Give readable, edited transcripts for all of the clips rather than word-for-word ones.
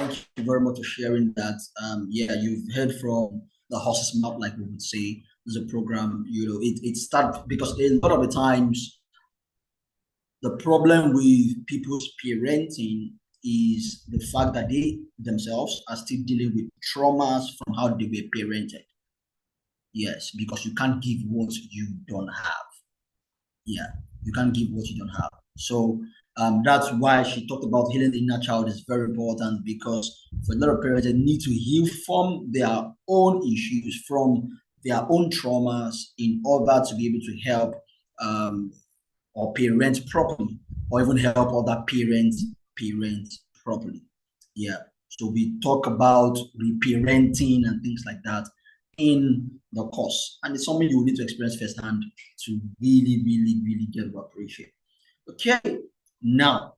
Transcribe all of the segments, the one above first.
Thank you very much for sharing that. Yeah, you've heard from the horse's mouth, like we would say. There's a program, it starts because a lot of the times the problem with people's parenting is the fact that they themselves are still dealing with traumas from how they were parented. Yes, because you can't give what you don't have. Yeah, you can't give what you don't have. So that's why she talked about healing the inner child is very important, because for a lot of parents, they need to heal from their own issues, from their own traumas, in order to be able to help or parent properly, or even help other parents parent properly. Yeah. So we talk about reparenting and things like that in the course. And it's something you will need to experience firsthand to really, really, really get to appreciate. Okay. Now,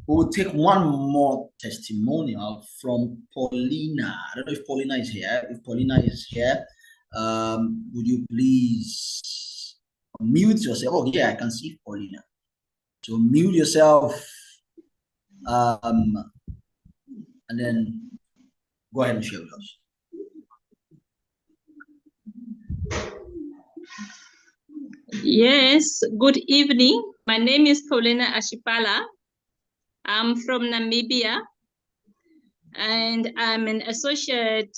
we'll take one more testimonial from Paulina. I don't know if Paulina is here. If Paulina is here, would you please mute yourself? Oh, yeah, I can see Paulina. So mute yourself, and then go ahead and share with us. Yes, good evening. My name is Paulina Ashipala. I'm from Namibia, and I'm an associate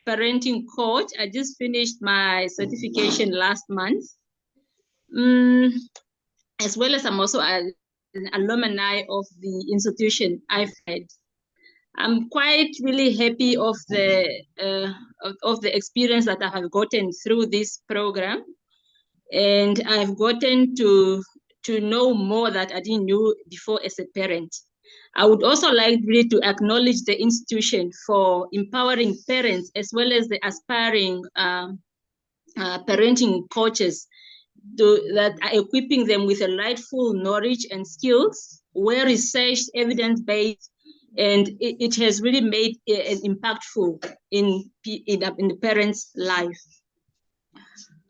parenting coach. I just finished my certification last month. As well as I'm also an alumni of the institution I've had. I'm quite really happy of the experience that I have gotten through this program, and I've gotten to know more that I didn't know before as a parent. I would also like really to acknowledge the institution for empowering parents as well as the aspiring parenting coaches that are equipping them with a rightful knowledge and skills, well-researched, evidence-based, and it has really made an impactful in the parent's life.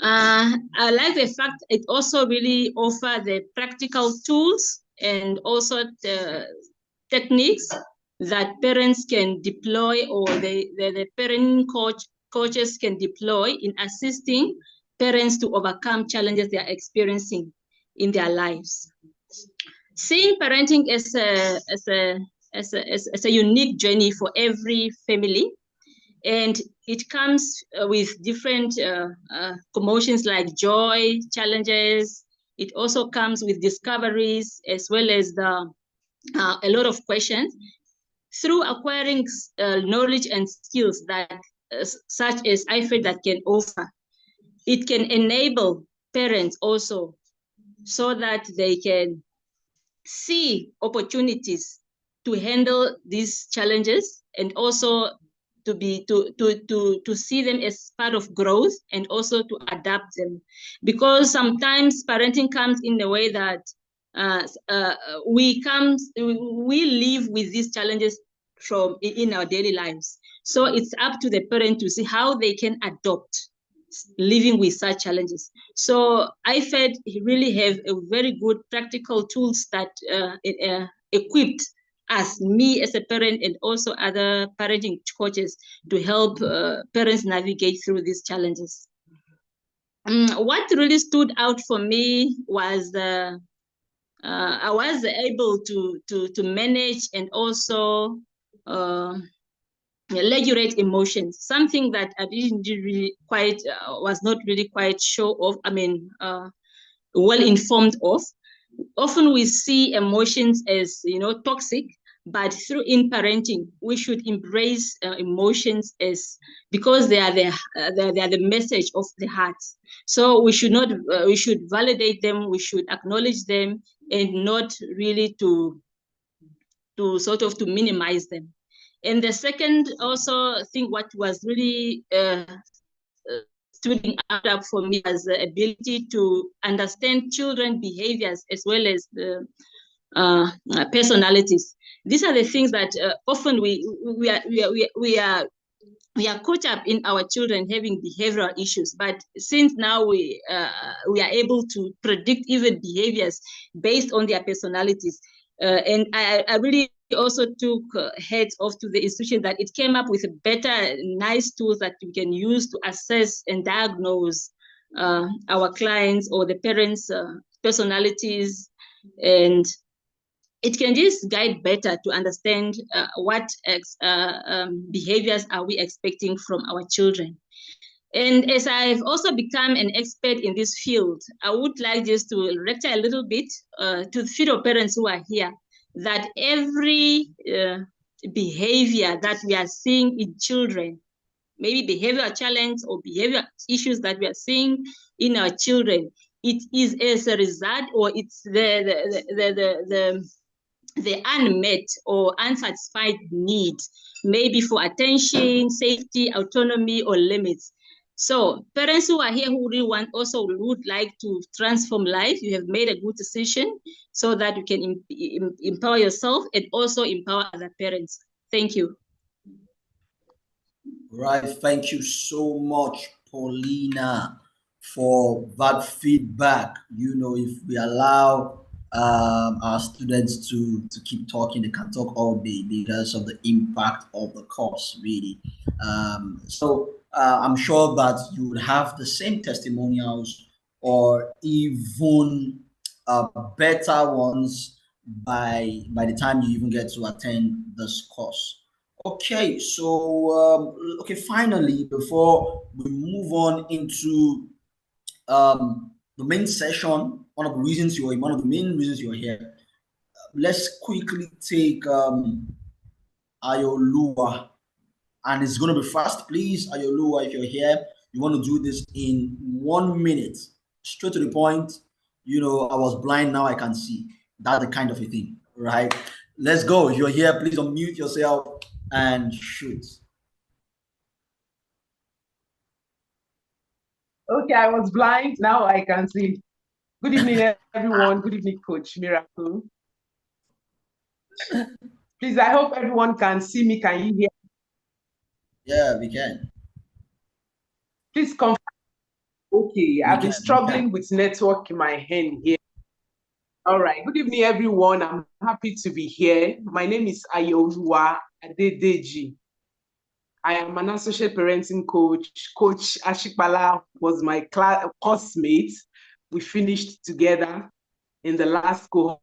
I like the fact it also really offers the practical tools and also the techniques that parents can deploy, or the parenting coaches can deploy in assisting parents to overcome challenges they are experiencing in their lives. Seeing parenting as a unique journey for every family, and it comes with different commotions like joy, challenges. It also comes with discoveries as well as a lot of questions. Through acquiring knowledge and skills that such as I feel that can offer, it can enable parents also so that they can see opportunities to handle these challenges, and also to see them as part of growth, and also to adapt them, because sometimes parenting comes in a way that we live with these challenges in our daily lives. So it's up to the parent to see how they can adopt living with such challenges. So I felt really have a very good practical tools that equipped us, me as a parent, and also other parenting coaches, to help parents navigate through these challenges. What really stood out for me was I was able to manage and also regulate emotions, something that I didn't really quite, was not really quite sure of, well informed of. Often we see emotions as, toxic, but in parenting, we should embrace emotions as, because they are the message of the heart. So we should not, we should validate them, we should acknowledge them, and not really to minimize them. And the second also thing, what was really stood out for me, was the ability to understand children behaviors as well as the personalities. These are the things that often we are caught up in our children having behavioral issues, but since now we are able to predict even behaviors based on their personalities, and I really also took heads off to the institution that it came up with better, nice tools that we can use to assess and diagnose our clients or the parents' personalities, and it can just guide better to understand what behaviors are we expecting from our children. And as I've also become an expert in this field, I would like just to lecture a little bit to the fellow parents who are here, that every behavior that we are seeing in children, maybe behavioral challenge or behavior issues that we are seeing in our children, it is as a result, or it's the unmet or unsatisfied need, maybe for attention, safety, autonomy, or limits. So parents who are here who really want also would like to transform life, you have made a good decision so that you can empower yourself and also empower other parents. Thank you. Right. Thank you so much, Paulina, for that feedback. You know, if we allow our students to keep talking, they can talk all day because of the impact of the course, really. So I'm sure that you would have the same testimonials or even better ones by the time you even get to attend this course. Okay, so okay, finally, before we move on into the main session, one of the main reasons you're here, let's quickly take Ayolua, and it's going to be fast. Please, Ayolua, if you're here, you want to do this in 1 minute, straight to the point. You know, I was blind, now I can see. That's the kind of a thing, right? Let's go. If you're here, please unmute yourself and shoot. Okay, I was blind. Now I can see. Good evening, everyone. Good evening, Coach Miracle. Please, I hope everyone can see me. Can you hear? Yeah, we can. Please confirm. Okay, I've been struggling with network in my hand here. All right. Good evening, everyone. I'm happy to be here. My name is Ayolua Adedeji. I am an associate parenting coach. Coach Ashikbala was my course mate. We finished together in the last cohort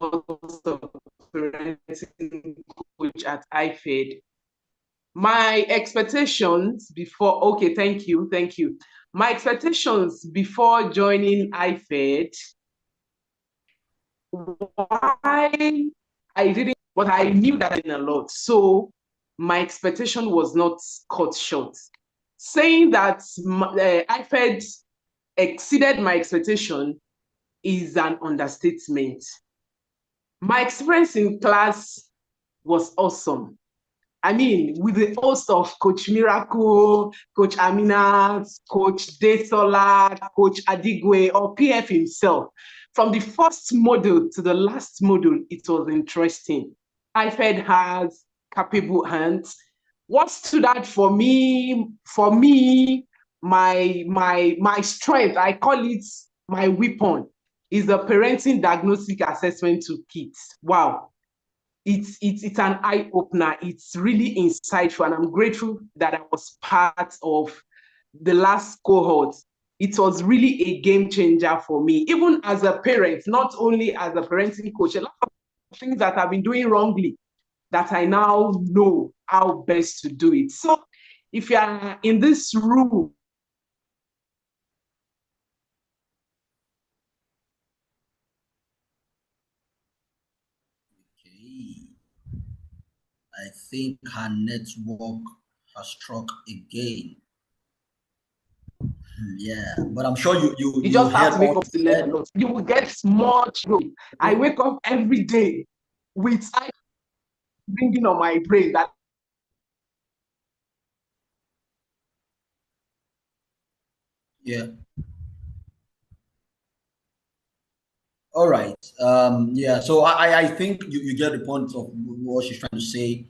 of parenting coach at IFED. My expectations before, okay, thank you. My expectations before joining IFED, why I didn't, but I knew that I did a lot. So my expectation was not cut short. Saying that IFED exceeded my expectation is an understatement. My experience in class was awesome. I mean, with the host of Coach Miracle, Coach Aminat, Coach Desola, Coach Adigwe, or PF himself, from the first module to the last module, it was interesting. IFED has capable hands. What stood out for me, my strength, I call it my weapon, is the parenting diagnostic assessment toolkit. Wow. It's an eye-opener. It's really insightful, and I'm grateful that I was part of the last cohort. It was really a game changer for me, even as a parent, not only as a parenting coach. A lot of things that I've been doing wrongly that I now know how best to do it. So if you are in this room, I think her network has struck again. Yeah, but I'm sure you just have to make up the level. You will get much growth. I wake up every day with bringing on my brain that. Yeah. All right. Yeah. So I think you get the point of what she's trying to say.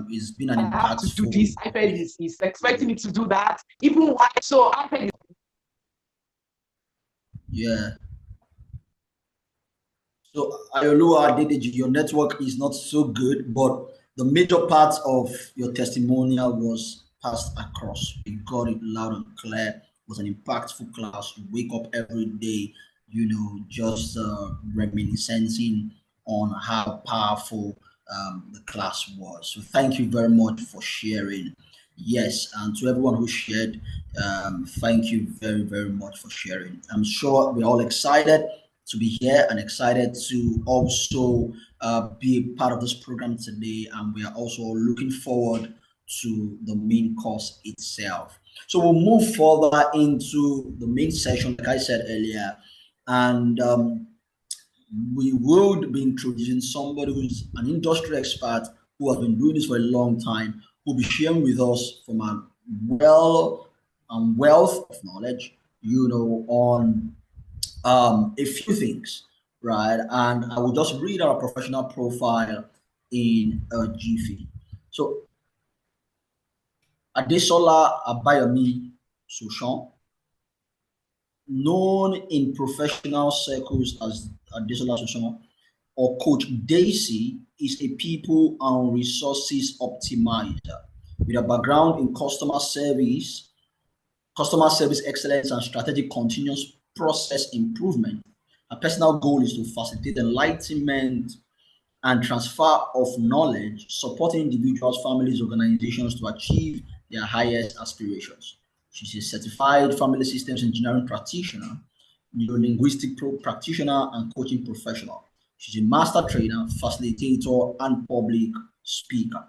It's been an impactful. I have to do this. IFED is expecting me to do that. Even why? So IFED is. Yeah. So, Ayolua Adedeji, your network is not so good, but the major part of your testimonial was passed across. We got it loud and clear. It was an impactful class. You wake up every day, just reminiscing on how powerful the class was. So, thank you very much for sharing. Yes, and to everyone who shared, thank you very, very much for sharing. I'm sure we're all excited to be here and excited to also be a part of this program today. And we are also looking forward to the main course itself. So we'll move further into the main session, like I said earlier, and we would be introducing somebody who's an industry expert who has been doing this for a long time, who'll be sharing with us from a well wealth of knowledge, on a few things, right? And I will just read our professional profile in a jiffy. So, Adesola Abayomi Sushon, known in professional circles as Adesola Sushon or Coach Daisy, is a people and resources optimizer with a background in customer service excellence, and strategic continuous process improvement. Her personal goal is to facilitate enlightenment and transfer of knowledge, supporting individuals, families, organizations to achieve their highest aspirations. She's a certified family systems engineering practitioner, neuro-linguistic practitioner, and coaching professional. She's a master trainer, facilitator, and public speaker.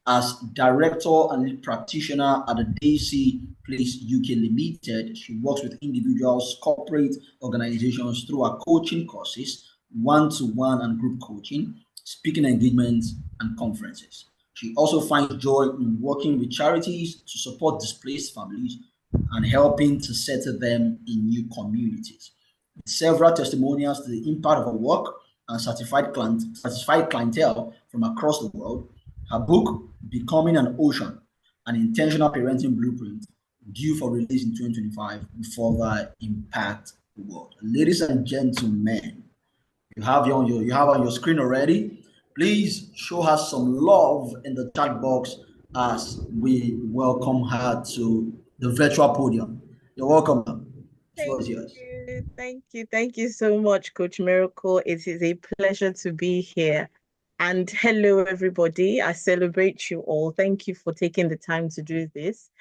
As director and lead practitioner at the Daisy Place UK Limited, she works with individuals, corporate organizations through her coaching courses, one-to-one and group coaching, speaking engagements, and conferences. She also finds joy in working with charities to support displaced families and helping to settle them in new communities. With several testimonials to the impact of her work and certified clientele from across the world, her book, Becoming an Ocean, an intentional parenting blueprint, due for release in 2025, will further impact the world. Ladies and gentlemen, you have on your screen already. Please show her some love in the chat box as we welcome her to the virtual podium. You're welcome. The floor Thank is yours. you. Thank you. Thank you so much, Coach Miracle. It is a pleasure to be here. And hello, everybody. I celebrate you all. Thank you for taking the time to do this.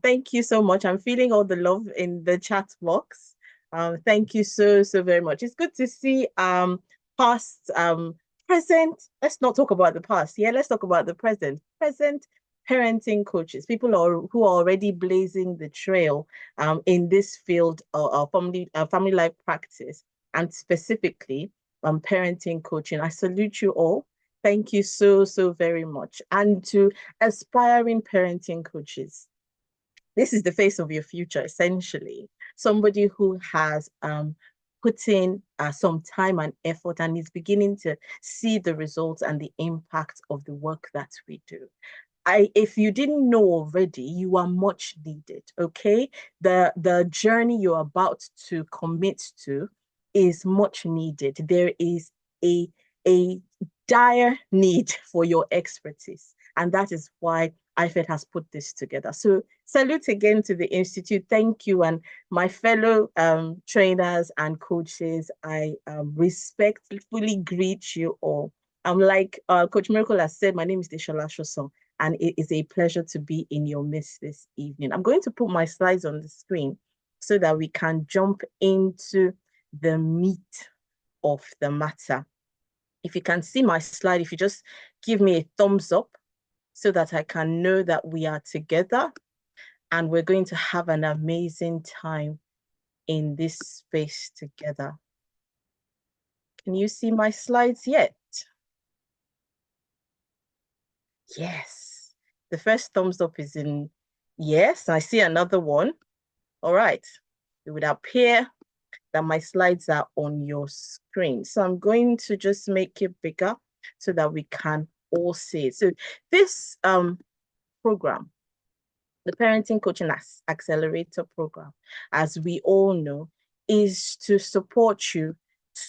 Thank you so much. I'm feeling all the love in the chat box. Thank you so very much. It's good to see past, present. Let's not talk about the past. Yeah, let's talk about the present. Present parenting coaches, who are already blazing the trail in this field of family life practice, and specifically parenting coaching. I salute you all. Thank you so very much. And to aspiring parenting coaches, this is the face of your future, essentially. Somebody who has put in some time and effort and is beginning to see the results and the impact of the work that we do. If you didn't know already, you are much needed, okay? The journey you're about to commit to is much needed. There is a dire need for your expertise, and that is why IFED has put this together. So salute again to the Institute. Thank you. And my fellow trainers and coaches, I respectfully greet you all. I'm like Coach Miracle has said, my name is Deshola Shosong, and it is a pleasure to be in your midst this evening. I'm going to put my slides on the screen so that we can jump into the meat of the matter. If you can see my slide, if you just give me a thumbs up so that I can know that we are together and we're going to have an amazing time in this space together. Can you see my slides yet? Yes. The first thumbs up is in yes. I see another one. All right. It would appear that my slides are on your screen. So I'm going to just make it bigger so that we can all see it. So this program, the Parenting Coaching Accelerator program, as we all know, is to support you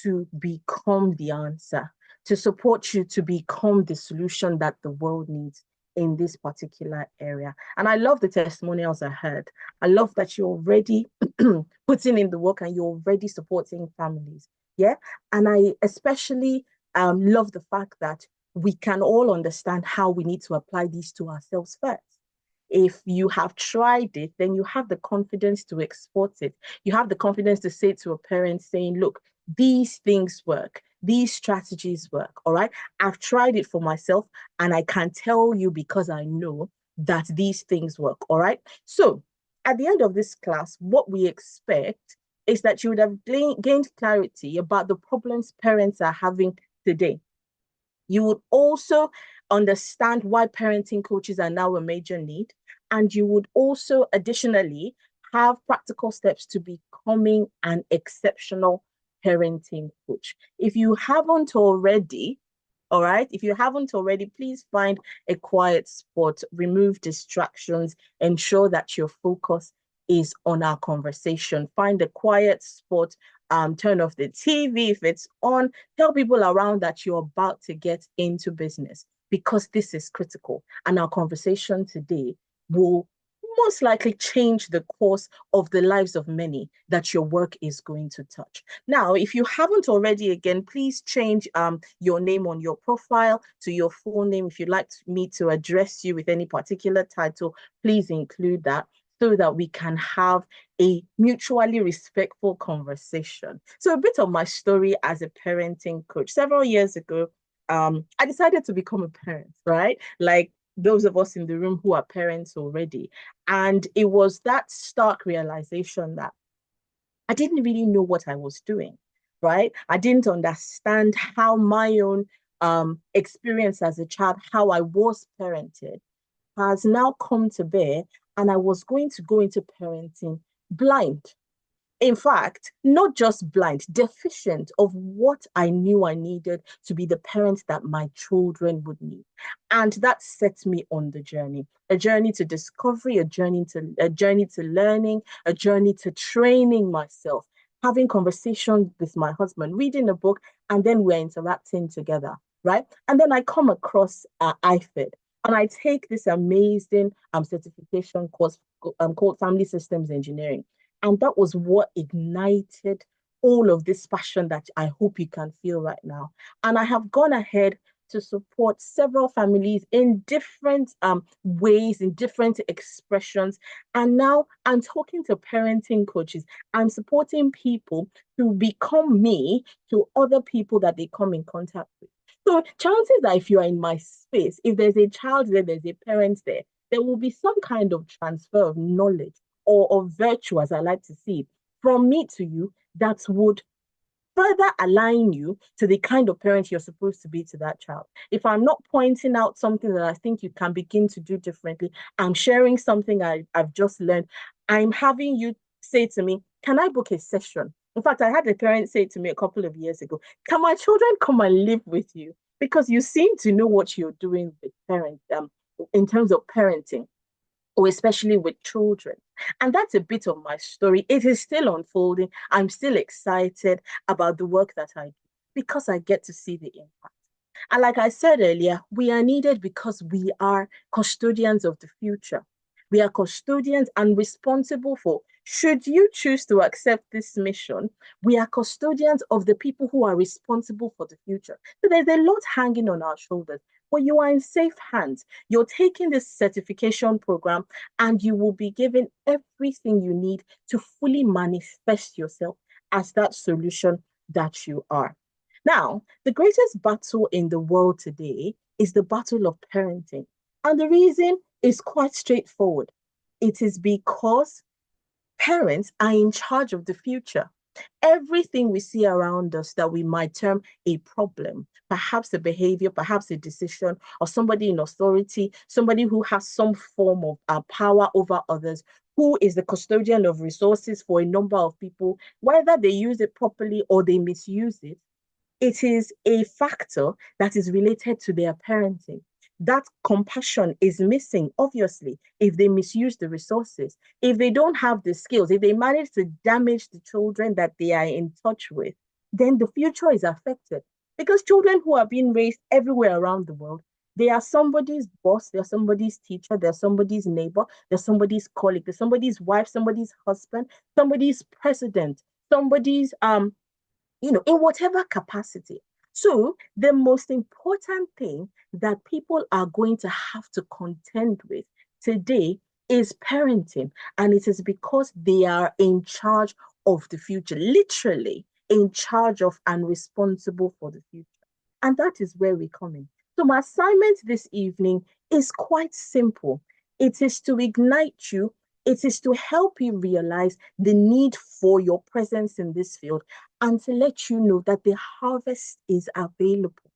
to become the answer, to support you to become the solution that the world needs in this particular area. And I love the testimonials I heard. I love that you're already putting in the work and you're already supporting families. Yeah. And I especially love the fact that we can all understand how we need to apply these to ourselves first. If you have tried it, then you have the confidence to export it. You have the confidence to say to a parent saying, look, these things work. These strategies work. All right. I've tried it for myself and I can tell you because I know that these things work. All right. So at the end of this class, what we expect is that you would have gained clarity about the problems parents are having today. You would also understand why parenting coaches are now a major need. And you would also additionally have practical steps to becoming an exceptional parenting coach. If you haven't already, all right, if you haven't already, please find a quiet spot, remove distractions, ensure that your focus is on our conversation. Find a quiet spot, turn off the TV if it's on, tell people around that you're about to get into business because this is critical. And our conversation today will most likely change the course of the lives of many that your work is going to touch. Now, if you haven't already, again, please change your name on your profile to your full name. If you'd like me to address you with any particular title, please include that so that we can have a mutually respectful conversation. So a bit of my story as a parenting coach. Several years ago, I decided to become a parent, right? Like those of us in the room who are parents already. And it was that stark realization that I didn't really know what I was doing, right? I didn't understand how my own experience as a child, how I was parented, has now come to bear, and I was going to go into parenting blind. In fact, not just blind, deficient of what I knew I needed to be the parent that my children would need. And that set me on the journey, a journey to discovery, a journey to learning, a journey to training myself, having conversations with my husband, reading a book, and then we're interacting together, right? And then I come across IFED, and I take this amazing certification course called Family Systems Engineering. And that was what ignited all of this passion that I hope you can feel right now. And I have gone ahead to support several families in different ways, in different expressions. And now I'm talking to parenting coaches. I'm supporting people to become me to other people that they come in contact with. So chances that if you are in my space, if there's a child there, there's a parent there, there will be some kind of transfer of knowledge or of virtue, as I like to see it, from me to you that would further align you to the kind of parent you're supposed to be to that child. If I'm not pointing out something that I think you can begin to do differently, I'm sharing something I've just learned, I'm having you say to me, can I book a session? In fact, I had a parent say to me a couple of years ago, can my children come and live with you? Because you seem to know what you're doing with parents in terms of parenting, or especially with children. And that's a bit of my story. It is still unfolding. I'm still excited about the work that I do because I get to see the impact. And like I said earlier, we are needed because we are custodians of the future. We are custodians and responsible for, should you choose to accept this mission, we are custodians of the people who are responsible for the future. So there's a lot hanging on our shoulders, but you are in safe hands. You're taking this certification program and you will be given everything you need to fully manifest yourself as that solution that you are. Now, the greatest battle in the world today is the battle of parenting. And the reason is quite straightforward. It is because parents are in charge of the future. Everything we see around us that we might term a problem, perhaps a behavior, perhaps a decision, or somebody in authority, somebody who has some form of power over others, who is the custodian of resources for a number of people, whether they use it properly or they misuse it, it is a factor that is related to their parenting. That compassion is missing, obviously, if they misuse the resources, if they don't have the skills, if they manage to damage the children that they are in touch with, then the future is affected. Because children who are being raised everywhere around the world, they are somebody's boss, they're somebody's teacher, they're somebody's neighbor, they're somebody's colleague, they're somebody's wife, somebody's husband, somebody's president, somebody's in whatever capacity. So the most important thing that people are going to have to contend with today is parenting. And it is because they are in charge of the future, literally in charge of and responsible for the future. And that is where we come in. So my assignment this evening is quite simple. It is to ignite you. It is to help you realize the need for your presence in this field and to let you know that the harvest is available.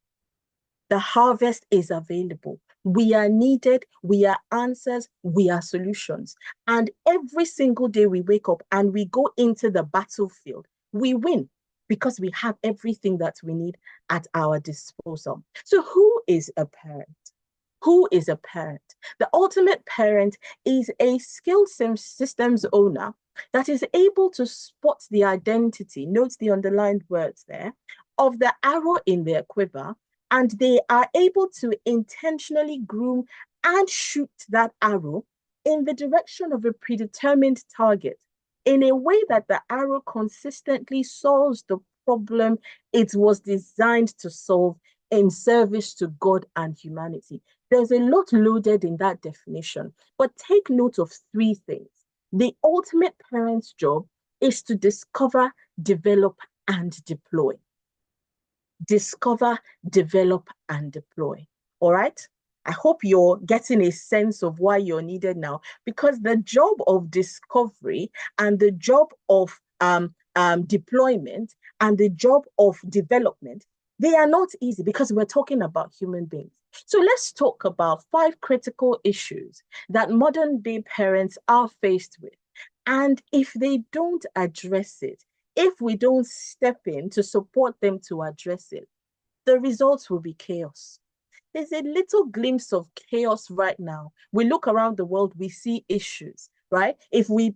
The harvest is available. We are needed, we are answers, we are solutions. And every single day we wake up and we go into the battlefield, we win because we have everything that we need at our disposal. So who is a parent? Who is a parent? The ultimate parent is a skilled systems owner that is able to spot the identity, note the underlined words there, of the arrow in their quiver, and they are able to intentionally groom and shoot that arrow in the direction of a predetermined target in a way that the arrow consistently solves the problem it was designed to solve in service to God and humanity. There's a lot loaded in that definition, but take note of three things. The ultimate parent's job is to discover, develop, and deploy. Discover, develop, and deploy. All right? I hope you're getting a sense of why you're needed now, because the job of discovery and the job of deployment and the job of development, they are not easy because we're talking about human beings. So let's talk about 5 critical issues that modern day parents are faced with. And if they don't address it, if we don't step in to support them to address it, the results will be chaos. There's a little glimpse of chaos right now. We look around the world, we see issues, right? If we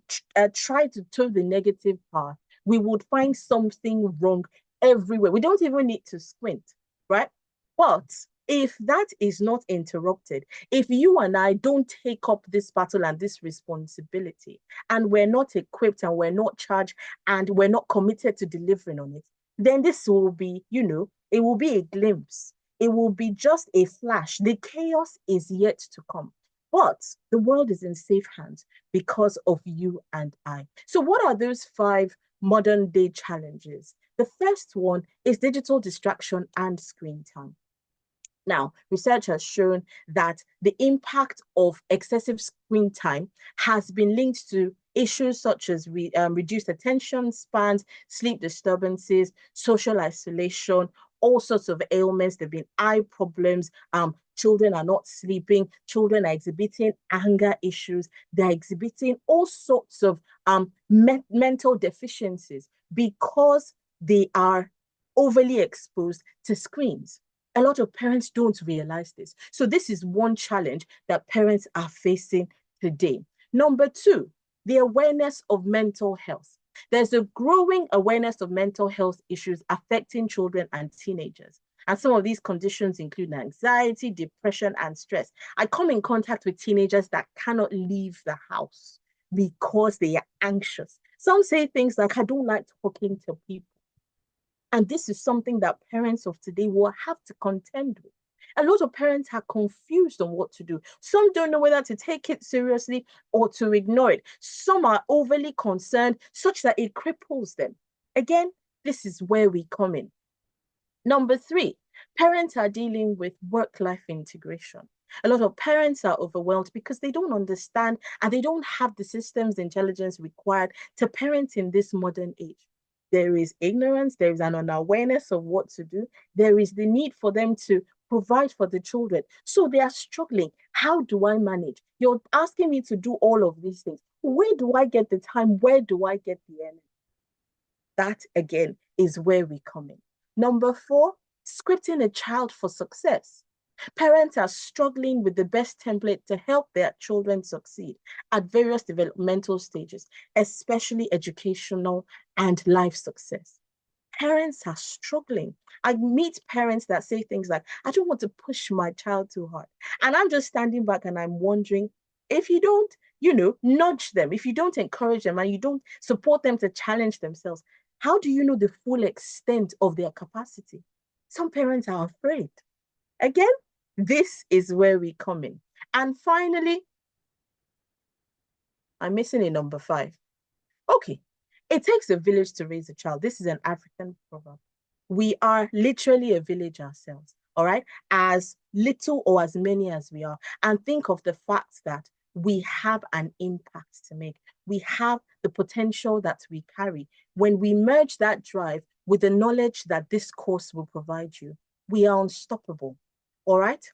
try to turn the negative path, we would find something wrong everywhere. We don't even need to squint, right? But if that is not interrupted, if you and I don't take up this battle and this responsibility, and we're not equipped and we're not charged and we're not committed to delivering on it, then this will be, it will be a glimpse. It will be just a flash. The chaos is yet to come. But the world is in safe hands because of you and I. So what are those 5 modern day challenges? The first one is digital distraction and screen time. Now, research has shown that the impact of excessive screen time has been linked to issues such as reduced attention spans, sleep disturbances, social isolation, all sorts of ailments. There have been eye problems. Children are not sleeping. Children are exhibiting anger issues. They're exhibiting all sorts of mental deficiencies because they are overly exposed to screens. A lot of parents don't realize this. So this is one challenge that parents are facing today. Number 2, the awareness of mental health. There's a growing awareness of mental health issues affecting children and teenagers. And some of these conditions include anxiety, depression, and stress. I come in contact with teenagers that cannot leave the house because they are anxious. Some say things like, I don't like talking to people. And this is something that parents of today will have to contend with. A lot of parents are confused on what to do. Some don't know whether to take it seriously or to ignore it. Some are overly concerned such that it cripples them. Again, this is where we come in. Number 3, parents are dealing with work-life integration. A lot of parents are overwhelmed because they don't understand and they don't have the systems intelligence required to parent in this modern age. There is ignorance, there is an unawareness of what to do. There is the need for them to provide for the children. So they are struggling. How do I manage? You're asking me to do all of these things. Where do I get the time? Where do I get the energy? That, again, is where we come in. Number 4, scripting a child for success. Parents are struggling with the best template to help their children succeed at various developmental stages, especially educational and life success. parents are struggling. I meet parents that say things like, I don't want to push my child too hard. And I'm just standing back and I'm wondering, if you don't, nudge them, if you don't encourage them and you don't support them to challenge themselves, how do you know the full extent of their capacity? Some parents are afraid. Again, this is where we come in. And finally, I'm missing a number 5. Okay, it takes a village to raise a child. This is an African proverb. We are literally a village ourselves, all right? As little or as many as we are. And think of the fact that we have an impact to make. We have the potential that we carry. When we merge that drive with the knowledge that this course will provide you, we are unstoppable, all right?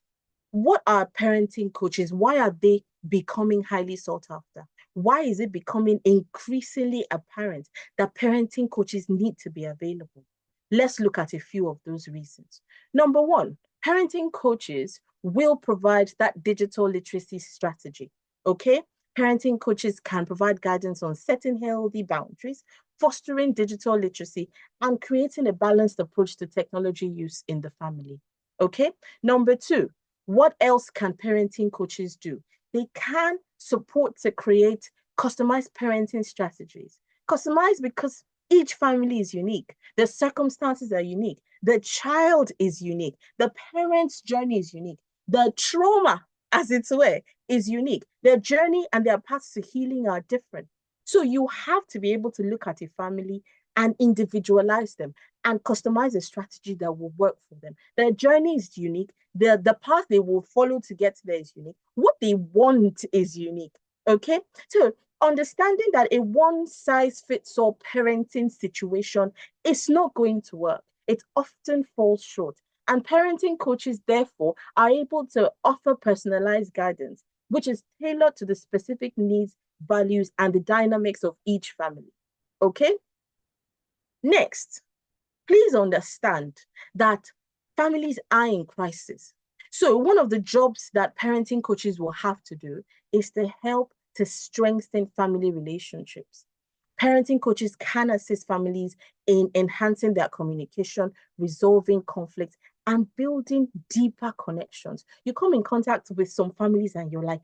What are parenting coaches? Why are they becoming highly sought after? Why is it becoming increasingly apparent that parenting coaches need to be available? Let's look at a few of those reasons. Number 1, parenting coaches will provide that digital literacy strategy, okay? Parenting coaches can provide guidance on setting healthy boundaries, fostering digital literacy, and creating a balanced approach to technology use in the family, okay? Number 2, what else can parenting coaches do? They can support to create customized parenting strategies. Customized because each family is unique. The circumstances are unique. The child is unique. The parent's journey is unique. The trauma, as it were, is unique. Their journey and their paths to healing are different. So you have to be able to look at a family and individualize them and customize a strategy that will work for them. Their journey is unique. The path they will follow to get there is unique. What they want is unique, okay? So understanding that a one-size-fits-all parenting situation is not going to work. It often falls short. And parenting coaches, therefore, are able to offer personalized guidance, which is tailored to the specific needs, values, and the dynamics of each family, okay? Next, please understand that families are in crisis. So one of the jobs that parenting coaches will have to do is to help to strengthen family relationships. Parenting coaches can assist families in enhancing their communication, resolving conflicts, and building deeper connections. You come in contact with some families and you're like,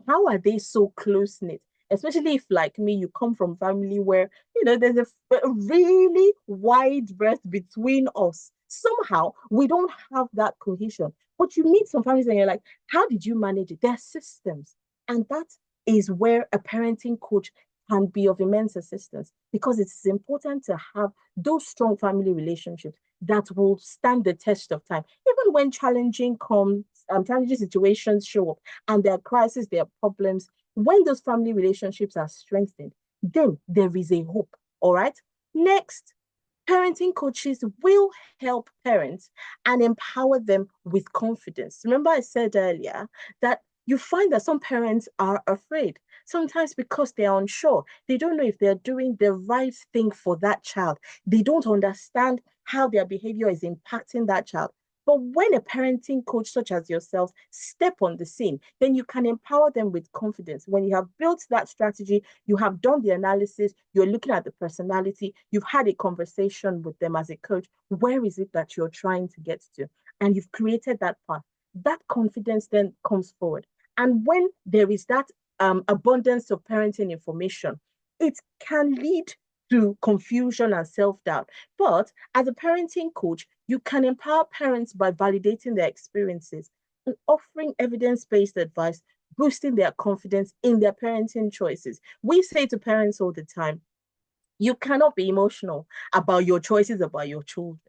how are they so close-knit? Especially if, like me, you come from family where, there's a really wide breadth between us. Somehow, we don't have that cohesion. But you meet some families and you're like, how did you manage it? There are systems. And that is where a parenting coach can be of immense assistance, because it's important to have those strong family relationships that will stand the test of time. Even when challenging situations show up and there are crises, there are problems, when those family relationships are strengthened, then there is a hope, all right? Next, parenting coaches will help parents and empower them with confidence. Remember I said earlier that you find that some parents are afraid, sometimes because they are unsure. They don't know if they're doing the right thing for that child. They don't understand how their behavior is impacting that child. But when a parenting coach such as yourself step on the scene, then you can empower them with confidence. When you have built that strategy, you have done the analysis, you're looking at the personality, you've had a conversation with them as a coach. Where is it that you're trying to get to? And you've created that path. That confidence then comes forward. And when there is that abundance of parenting information, it can lead to confusion and self-doubt. But as a parenting coach, you can empower parents by validating their experiences and offering evidence-based advice, boosting their confidence in their parenting choices. We say to parents all the time, you cannot be emotional about your choices about your children.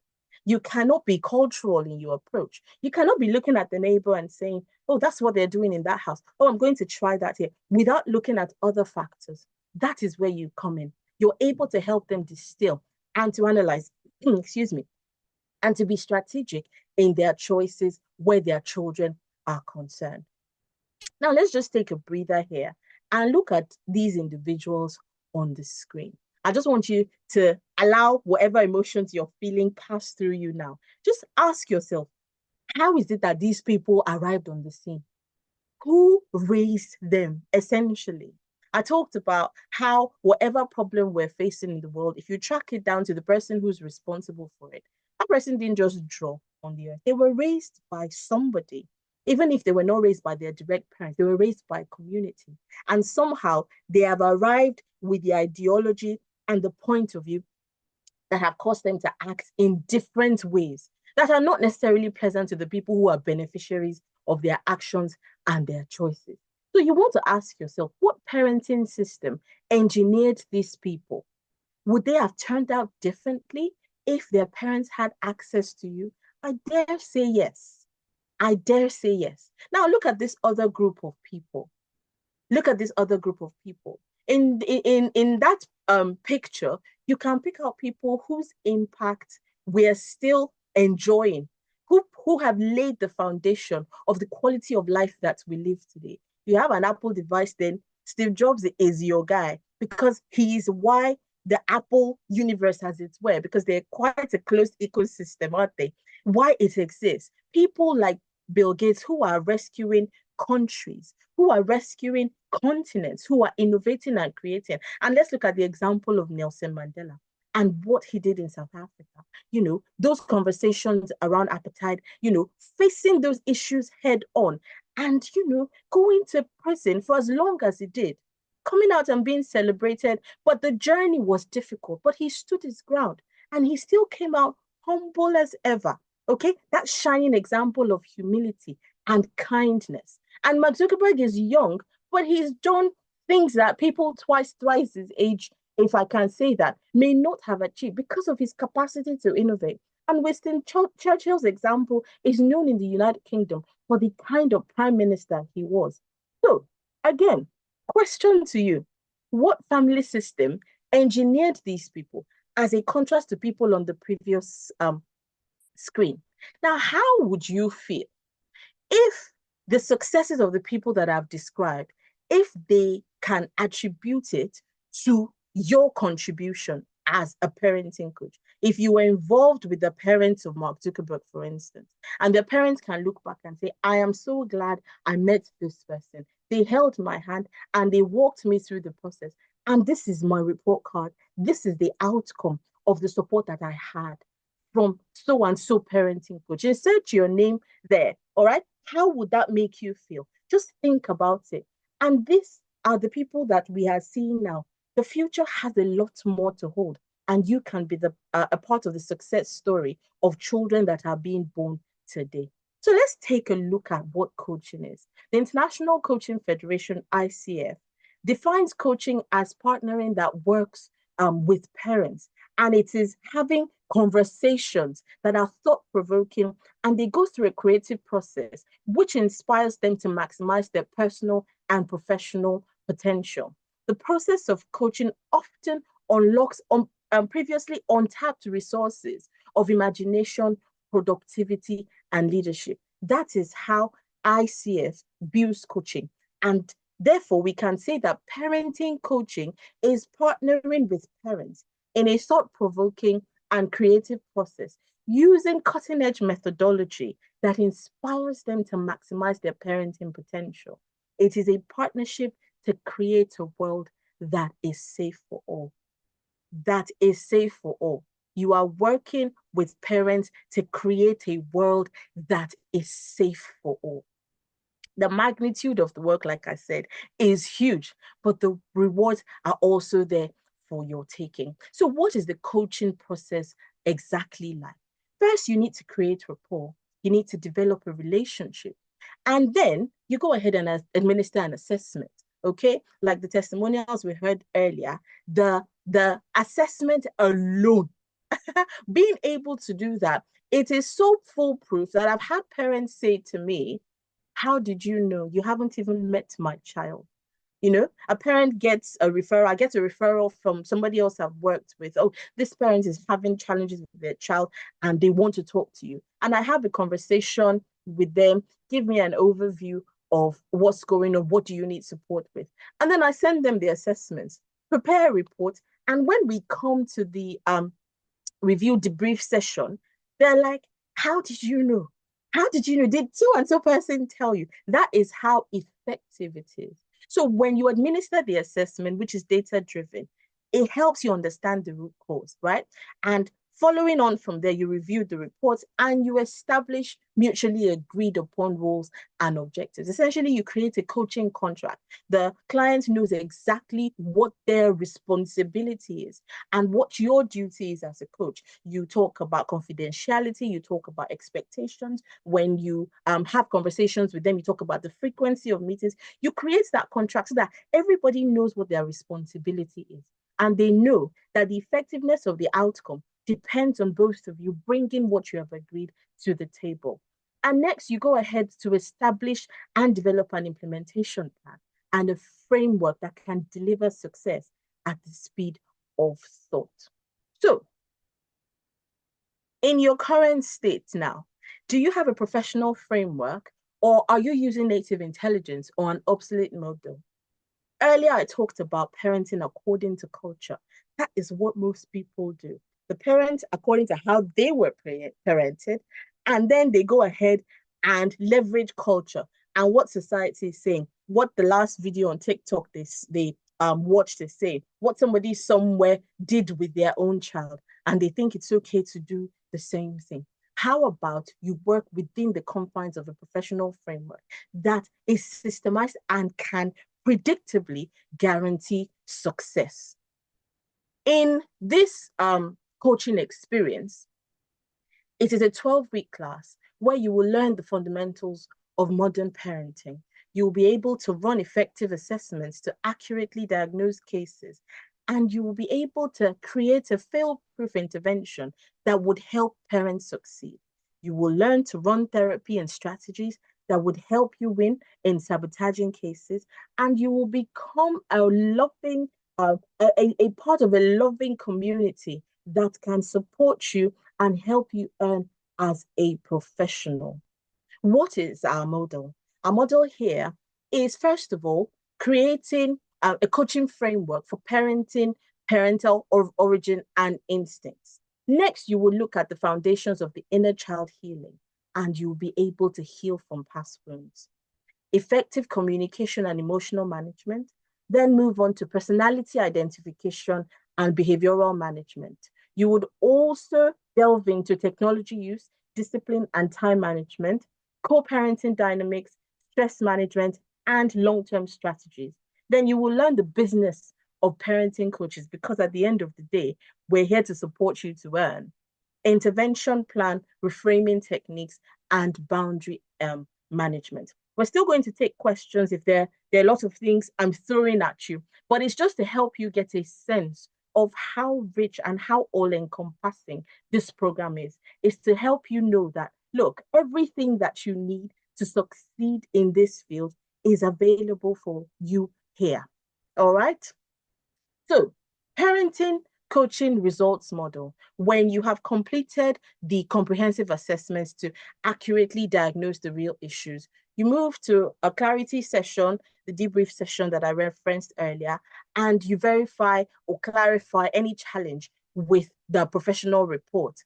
You cannot be cultural in your approach. You cannot be looking at the neighbor and saying, oh, that's what they're doing in that house. Oh, I'm going to try that here, without looking at other factors. That is where you come in. You're able to help them distill and to analyze, excuse me, and to be strategic in their choices where their children are concerned. Now, let's just take a breather here and look at these individuals on the screen. I just want you to allow whatever emotions you're feeling pass through you now. Just ask yourself, how is it that these people arrived on the scene? Who raised them, essentially? I talked about how whatever problem we're facing in the world, if you track it down to the person who's responsible for it, that person didn't just draw on the earth. They were raised by somebody. Even if they were not raised by their direct parents, they were raised by a community. And somehow they have arrived with the ideology and the point of view that have caused them to act in different ways that are not necessarily pleasant to the people who are beneficiaries of their actions and their choices. So you want to ask yourself, what parenting system engineered these people? Would they have turned out differently if their parents had access to you? I dare say yes. I dare say yes. Now look at this other group of people. Look at this other group of people. In that picture, you can pick out people whose impact we're still enjoying, who have laid the foundation of the quality of life that we live today. You have an Apple device, then Steve Jobs is your guy because he is why the Apple universe has its way, because they're quite a closed ecosystem, aren't they? Why it exists. People like Bill Gates who are rescuing countries, who are rescuing continents, who are innovating and creating. And let's look at the example of Nelson Mandela and what he did in South Africa. You know, those conversations around apartheid, you know, facing those issues head on and, you know, going to prison for as long as he did, coming out and being celebrated. But the journey was difficult, but he stood his ground and he still came out humble as ever. Okay, that shining example of humility and kindness. And Mark Zuckerberg is young, but he's done things that people twice, thrice his age, if I can say that, may not have achieved because of his capacity to innovate. And Winston Churchill's example is known in the United Kingdom for the kind of prime minister he was. So, again, question to you, what family system engineered these people as a contrast to people on the previous screen? Now, how would you feel if the successes of the people that I've described, if they can attribute it to your contribution as a parenting coach? If you were involved with the parents of Mark Zuckerberg, for instance, and the parents can look back and say, I am so glad I met this person. They held my hand and they walked me through the process. And this is my report card. This is the outcome of the support that I had from so and so parenting coach. Insert your name there, all right? How would that make you feel? Just think about it. And these are the people that we are seeing now. The future has a lot more to hold, and you can be a part of the success story of children that are being born today. So let's take a look at what coaching is. The International Coaching Federation, ICF, defines coaching as partnering that works with parents, and it is having conversations that are thought-provoking, and they go through a creative process which inspires them to maximize their personal and professional potential. The process of coaching often unlocks previously untapped resources of imagination, productivity, and leadership. That is how ICF views coaching. And therefore, we can say that parenting coaching is partnering with parents in a thought-provoking and creative process using cutting-edge methodology that inspires them to maximize their parenting potential. It is a partnership to create a world that is safe for all. That is safe for all. You are working with parents to create a world that is safe for all. The magnitude of the work, like I said, is huge, but the rewards are also there for your taking. So what is the coaching process exactly like? First, you need to create rapport. You need to develop a relationship. And then you go ahead and administer an assessment, okay? Like the testimonials we heard earlier, the assessment alone, being able to do that, it is so foolproof that I've had parents say to me, how did you know? You haven't even met my child. You know, a parent gets a referral. I get a referral from somebody else I've worked with. Oh, this parent is having challenges with their child and they want to talk to you. And I have a conversation with them, give me an overview of what's going on, what do you need support with? And then I send them the assessments, prepare a report. And when we come to the review debrief session, they're like, how did you know? How did you know? Did so and so person tell you? That is how effective it is. So when you administer the assessment, which is data driven, it helps you understand the root cause, right? And following on from there, you review the reports and you establish mutually agreed upon rules and objectives. Essentially, you create a coaching contract. The client knows exactly what their responsibility is and what your duty is as a coach. You talk about confidentiality, you talk about expectations. When you have conversations with them, you talk about the frequency of meetings. You create that contract so that everybody knows what their responsibility is. And they know that the effectiveness of the outcome depends on both of you bringing what you have agreed to the table. And next, you go ahead to establish and develop an implementation plan and a framework that can deliver success at the speed of thought. So, in your current state now, do you have a professional framework, or are you using native intelligence or an obsolete model? Earlier, I talked about parenting according to culture. That is what most people do. The parents, according to how they were parented, and then they go ahead and leverage culture and what society is saying, what the last video on TikTok they watched is saying, what somebody somewhere did with their own child, and they think it's okay to do the same thing. How about you work within the confines of a professional framework that is systemized and can predictably guarantee success? In this coaching experience, it is a 12-week class where you will learn the fundamentals of modern parenting. You'll be able to run effective assessments to accurately diagnose cases, and you will be able to create a fail-proof intervention that would help parents succeed. You will learn to run therapy and strategies that would help you win in sabotaging cases, and you will become a loving, a part of a loving community that can support you and help you earn as a professional. What is our model? Our model here is, first of all, creating a coaching framework for parenting, parental origin, and instincts. Next, you will look at the foundations of the inner child healing, and you'll be able to heal from past wounds. Effective communication and emotional management, then move on to personality identification and behavioral management. You would also delve into technology use, discipline and time management, co-parenting dynamics, stress management, and long-term strategies. Then you will learn the business of parenting coaches, because at the end of the day, we're here to support you to earn. Intervention plan, reframing techniques, and boundary management. We're still going to take questions if there are a lot of things I'm throwing at you, but it's just to help you get a sense of how rich and how all-encompassing this program is. It's to help you know that, look, everything that you need to succeed in this field is available for you here. All right? So, parenting coaching results model. When you have completed the comprehensive assessments to accurately diagnose the real issues, you move to a clarity session, the debrief session that I referenced earlier, and you verify or clarify any challenge with the professional report.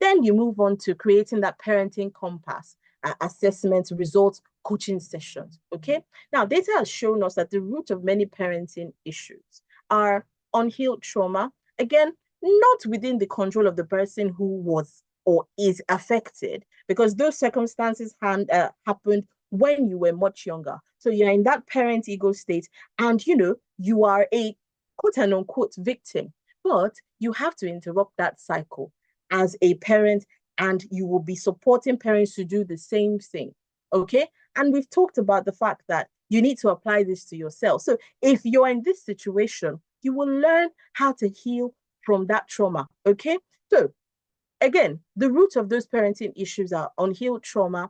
Then you move on to creating that parenting compass, assessment, results, coaching sessions, okay? Now, data has shown us that the root of many parenting issues are unhealed trauma, again, not within the control of the person who was or is affected, because those circumstances happened when you were much younger. So you're in that parent ego state, and you are a quote and unquote victim, but you have to interrupt that cycle as a parent, and you will be supporting parents to do the same thing. Okay. And we've talked about the fact that you need to apply this to yourself. So if you're in this situation, you will learn how to heal from that trauma. Okay. So again, the root of those parenting issues are unhealed trauma,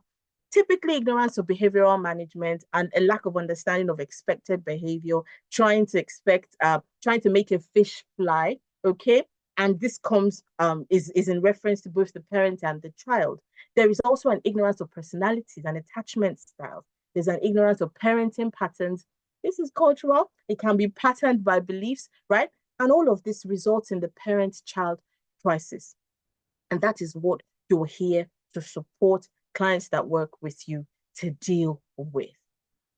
typically ignorance of behavioral management, and a lack of understanding of expected behavior, trying to make a fish fly. Okay. And this is in reference to both the parent and the child. There is also an ignorance of personalities and attachment styles. There's an ignorance of parenting patterns. This is cultural. It can be patterned by beliefs, right? And all of this results in the parent-child crisis. And that is what you're here to support clients that work with you to deal with.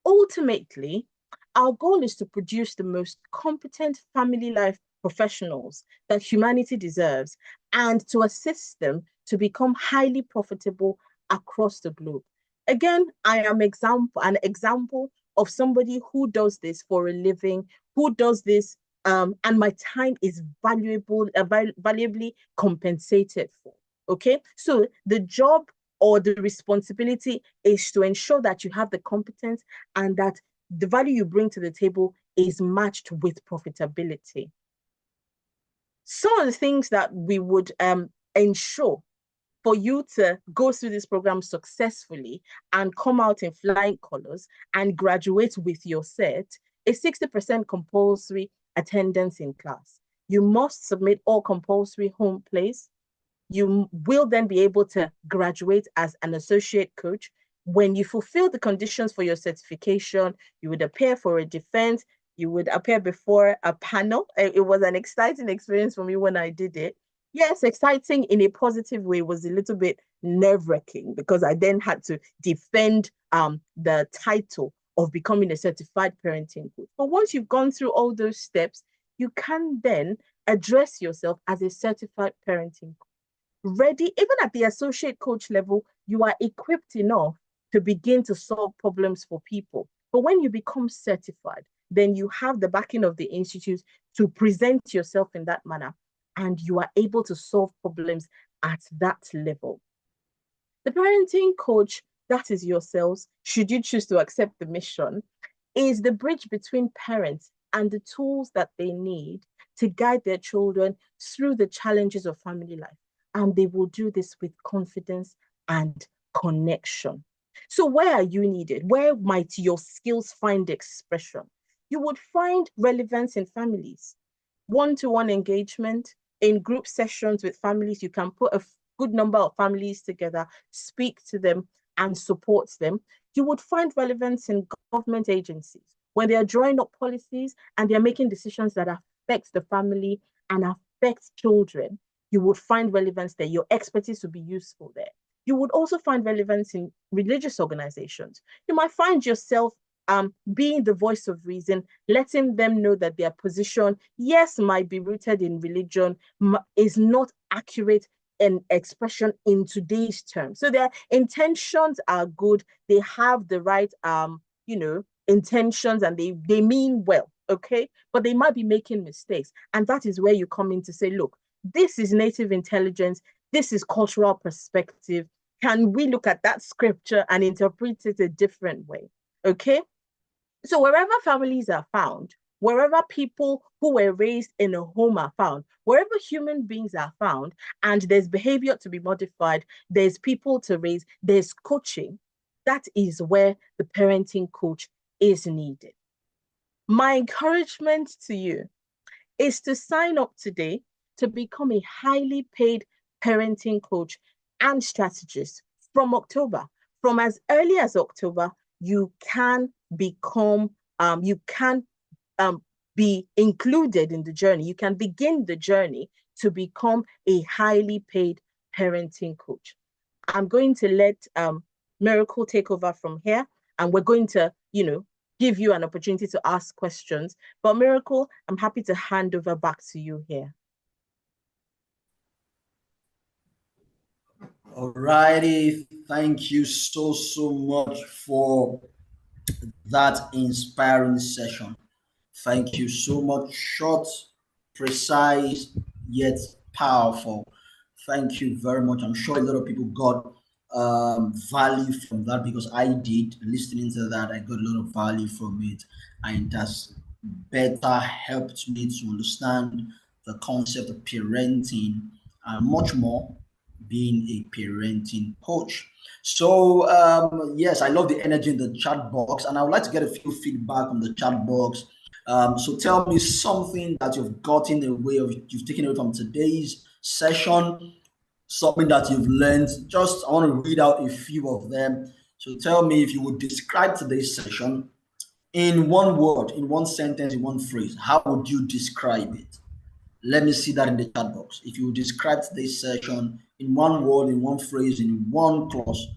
Ultimately, our goal is to produce the most competent family life professionals that humanity deserves and to assist them to become highly profitable across the globe. Again, I am an example of somebody who does this for a living, who does this, and my time is valuably compensated for. Okay, so the job or the responsibility is to ensure that you have the competence and that the value you bring to the table is matched with profitability. Some of the things that we would ensure for you to go through this program successfully and come out in flying colors and graduate with your set is 60% compulsory attendance in class. You must submit all compulsory home plays. You will then be able to graduate as an associate coach. When you fulfill the conditions for your certification, you would appear for a defense, you would appear before a panel. It was an exciting experience for me when I did it. Yes, exciting in a positive way, was a little bit nerve-wracking because I then had to defend the title of becoming a certified parenting coach. But once you've gone through all those steps, you can then address yourself as a certified parenting coach. Ready, even at the associate coach level, you are equipped enough to begin to solve problems for people. But when you become certified, then you have the backing of the institute to present yourself in that manner, and you are able to solve problems at that level. The parenting coach, that is yourselves, should you choose to accept the mission, is the bridge between parents and the tools that they need to guide their children through the challenges of family life. And they will do this with confidence and connection. So where are you needed? Where might your skills find expression? You would find relevance in families, one-to-one engagement, in group sessions with families. You can put a good number of families together, speak to them and support them. You would find relevance in government agencies when they are drawing up policies and they're making decisions that affect the family and affect children. You would find relevance there. Your expertise would be useful there. You would also find relevance in religious organizations. You might find yourself being the voice of reason, letting them know that their position, yes, might be rooted in religion, is not accurate an expression in today's terms. So their intentions are good. They have the right, intentions, and they mean well, okay? But they might be making mistakes. And that is where you come in to say, look, this is native intelligence. This is cultural perspective. Can we look at that scripture and interpret it a different way, okay? So wherever families are found, wherever people who were raised in a home are found, wherever human beings are found, and there's behavior to be modified, there's people to raise, there's coaching, that is where the parenting coach is needed. My encouragement to you is to sign up today to become a highly paid parenting coach and strategist from October. From as early as October, you can become, be included in the journey. You can begin the journey to become a highly paid parenting coach. I'm going to let Miracle take over from here, and we're going to, give you an opportunity to ask questions. But Miracle, I'm happy to hand over back to you here. All righty. Thank you so much for that inspiring session. Thank you so much. Short, precise, yet powerful. Thank you very much. I'm sure a lot of people got value from that, because I did. Listening to that, I got a lot of value from it, and that's better helped me to understand the concept of parenting and much more, being a parenting coach. So yes, I love the energy in the chat box, and I would like to get a few feedback on the chat box. So tell me something that you've gotten away of, you've taken away from today's session, something that you've learned. Just I want to read out a few of them. So tell me if you would describe today's session in one word, in one sentence, in one phrase. How would you describe it? Let me see that in the chat box. If you would describe today's session in one word, in one phrase, in one clause,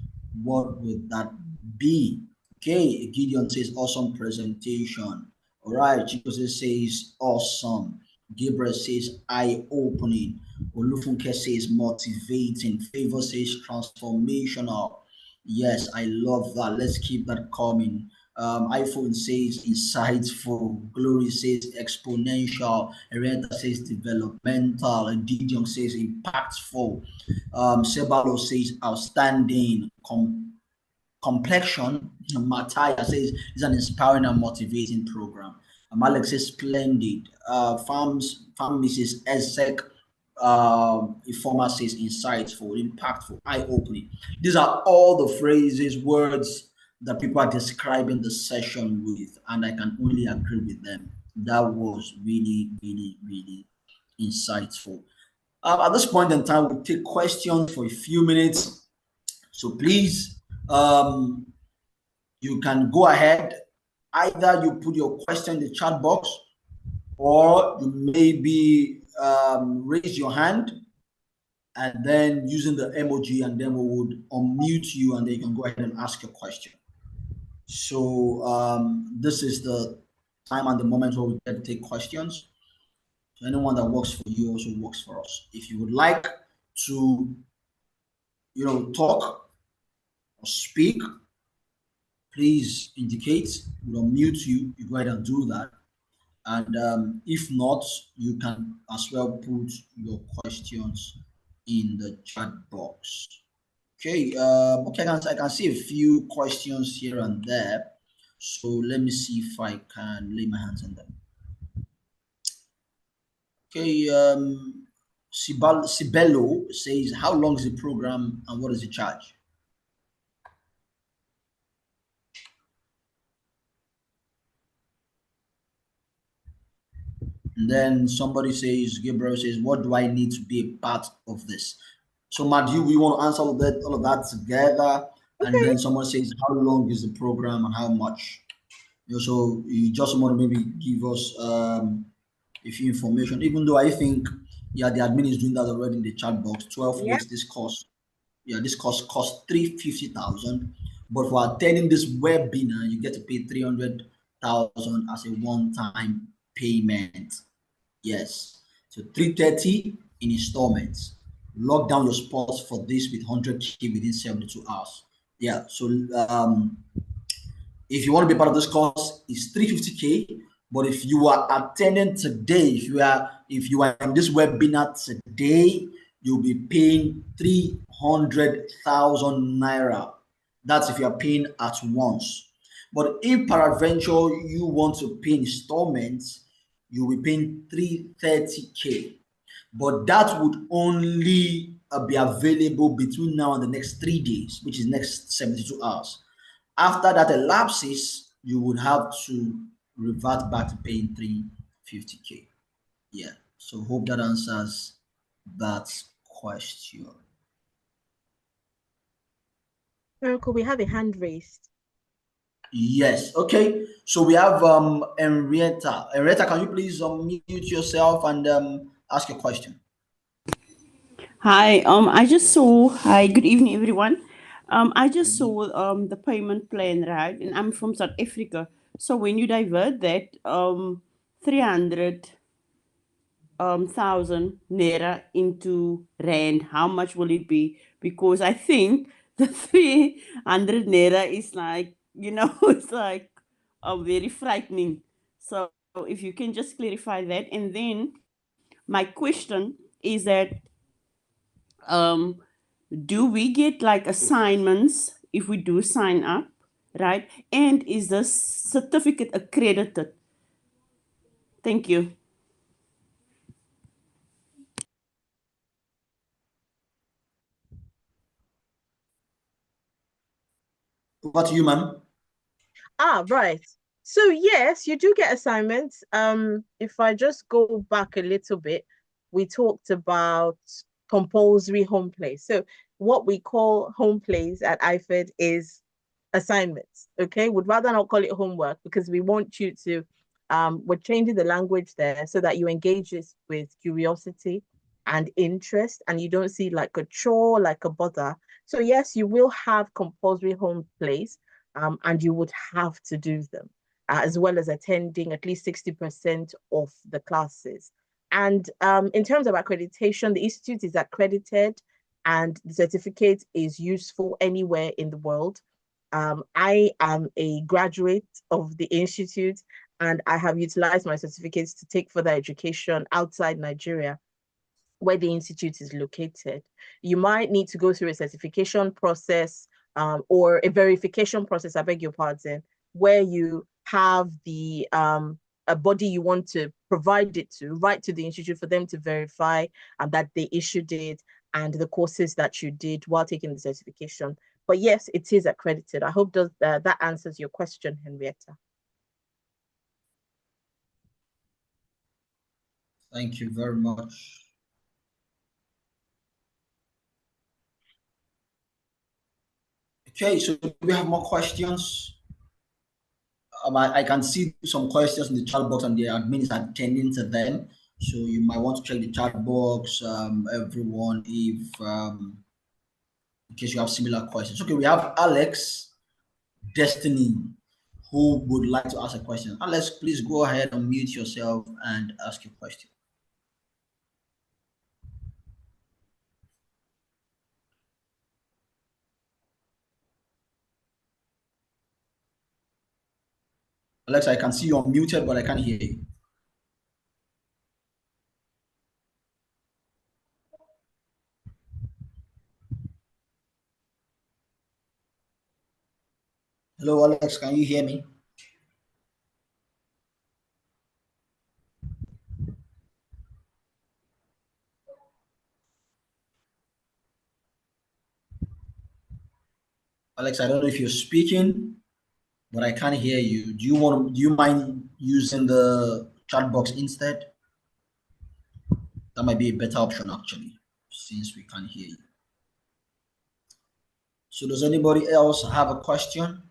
what would that be? Okay, Gideon says awesome presentation. All right, Chico says awesome. Gabriel says eye-opening. Olufunke says motivating. Favor says transformational. Yes, I love that. Let's keep that coming. iPhone says insightful. Glory says exponential. Arenta says developmental. Didion says impactful. Sebalo says outstanding. Complexion. Matthias says it's an inspiring and motivating program. Alex says splendid. Farm Mrs. Ezek Informer says insightful, impactful, eye-opening. These are all the phrases, words that people are describing the session with, and I can only agree with them. That was really, really, really insightful. At this point in time, we'll take questions for a few minutes. So please, you can go ahead. Either you put your question in the chat box, or you maybe raise your hand and then using the emoji, and then we would unmute you, and then you can go ahead and ask your question. So this is the time and the moment where we can take questions. So anyone that works for you also works for us. If you would like to, talk or speak, please indicate. We'll unmute you. You go ahead and do that. And if not, you can as well put your questions in the chat box. Okay. Okay. I can see a few questions here and there. So let me see if I can lay my hands on them. Okay. Sibello says, how long is the program and what is the charge? And then somebody says, Gabriel says, what do I need to be a part of this? So, Matt, we want to answer all of that together. Okay. And then someone says, how long is the program and how much? So you just want to maybe give us a few information, even though I think, the admin is doing that already in the chat box. 12 weeks, this course. This course costs 350,000. But for attending this webinar, you get to pay 300,000 as a one-time payment. Yes. So 330 in installments. Lock down your spots for this with 100K within 72 hours. Yeah. So if you want to be part of this course, it's 350K. But if you are attending today, if you are in this webinar today, you'll be paying 300,000 naira. That's if you are paying at once. But if peradventure you want to pay installments, you'll be paying 330K. But that would only be available between now and the next 3 days, which is next 72 hours. After that elapses, you would have to revert back to paying 350K. Yeah. So hope that answers that question. Miracle, we have a hand raised. Yes. Okay. So we have Henrietta. Henrietta, can you please unmute yourself and ask your question? Hi. I just saw. Hi. Good evening, everyone. I just saw the payment plan, right? And I'm from South Africa. So when you divert that 300 thousand naira into rand, how much will it be? Because I think the 300 naira is like, it's like very frightening. So if you can just clarify that. And then my question is that um do we get like assignments if we do sign up, right? And is the certificate accredited? Thank you. What you, ma'am? Right. So yes, you do get assignments. If I just go back a little bit, we talked about compulsory home plays. So what we call home plays at IFED is assignments. Okay, would rather not call it homework because we want you to we're changing the language there so that you engage this with curiosity and interest and you don't see like a chore, like a bother. So yes, you will have compulsory home plays, and you would have to do them, as well as attending at least 60% of the classes. And in terms of accreditation, the institute is accredited and the certificate is useful anywhere in the world. I am a graduate of the institute and I have utilized my certificates to take further education outside Nigeria, where the institute is located. You might need to go through a certification process, or a verification process, I beg your pardon, where you have the a body you want to provide it to, write to the institute for them to verify and that they issued it and the courses that you did while taking the certification. But yes, it is accredited. I hope that answers your question, Henrietta. Thank you very much. Okay, so do we have more questions? I can see some questions in the chat box and the admin is attending to them. So you might want to check the chat box, everyone, if in case you have similar questions. Okay, we have Alex Destiny who would like to ask a question. Alex, please go ahead and mute yourself and ask your question. Alex, I can see you're muted, but I can't hear you. Hello, Alex, can you hear me? Alex, I don't know if you're speaking, but I can't hear you. Do you mind using the chat box instead? That might be a better option actually, since we can't hear you. So does anybody else have a question?